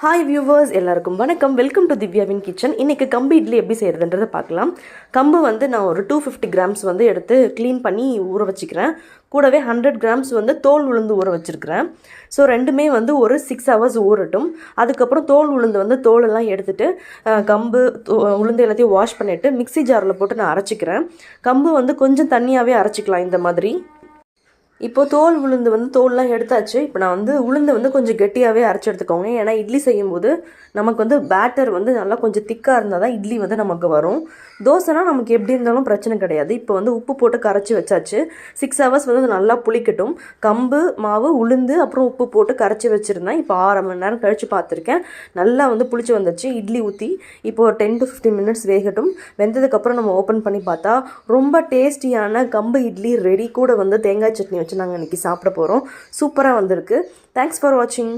Hi viewers, எல்லாருக்கும் வணக்கம். Welcome to திவ்யாவின் கிச்சன். இன்றைக்கி கம்பு இட்லி எப்படி செய்கிறதுன்றதை பார்க்கலாம். கம்பு வந்து நான் ஒரு 250 கிராம்ஸ் வந்து எடுத்து க்ளீன் பண்ணி ஊற வச்சுக்கிறேன். கூடவே 100 கிராம்ஸ் வந்து தோல் உளுந்து ஊற வச்சுருக்கிறேன். ஸோ ரெண்டுமே வந்து ஒரு 6 ஹவர்ஸ் ஊறட்டும். அதுக்கப்புறம் தோல் உளுந்து வந்து தோலெல்லாம் எடுத்துகிட்டு கம்பு உளுந்து எல்லாத்தையும் வாஷ் பண்ணிவிட்டு மிக்ஸி ஜாரில் போட்டு நான் அரைச்சிக்கிறேன். கம்பு வந்து கொஞ்சம் தண்ணியாகவே அரைச்சிக்கலாம் இந்த மாதிரி. இப்போது தோல் உளுந்து வந்து தோல்லாம் எடுத்தாச்சு. இப்போ நான் வந்து உளுந்து வந்து கொஞ்சம் கெட்டியாகவே அரைச்சி எடுத்துக்கோங்க. ஏன்னா இட்லி செய்யும்போது நமக்கு வந்து பேட்டர் வந்து நல்லா கொஞ்சம் திக்காக இருந்தால் தான் இட்லி வந்து நமக்கு வரும். தோசைனா நமக்கு எப்படி இருந்தாலும் பிரச்சனை கிடையாது. இப்போ வந்து உப்பு போட்டு கரைச்சி வச்சாச்சு. 6 ஹவர்ஸ் வந்து நல்லா புளிக்கட்டும். கம்பு மாவு உளுந்து அப்புறம் உப்பு போட்டு கரைச்சி வச்சுருந்தேன். இப்போ 6 மணி நேரம் கழித்து பார்த்துருக்கேன். நல்லா வந்து புளிச்சு வந்துச்சு. இட்லி ஊற்றி இப்போ ஒரு 10 to 15 மினிட்ஸ் வேகட்டும். வெந்ததுக்கப்புறம் நம்ம ஓப்பன் பண்ணி பார்த்தா ரொம்ப டேஸ்டியான கம்பு இட்லி ரெடி. கூட வந்து தேங்காய் சட்னி வச்சு நாங்கள் இன்றைக்கி சாப்பிட போகிறோம். சூப்பராக வந்திருக்கு. தேங்க்ஸ் ஃபார் வாட்சிங்.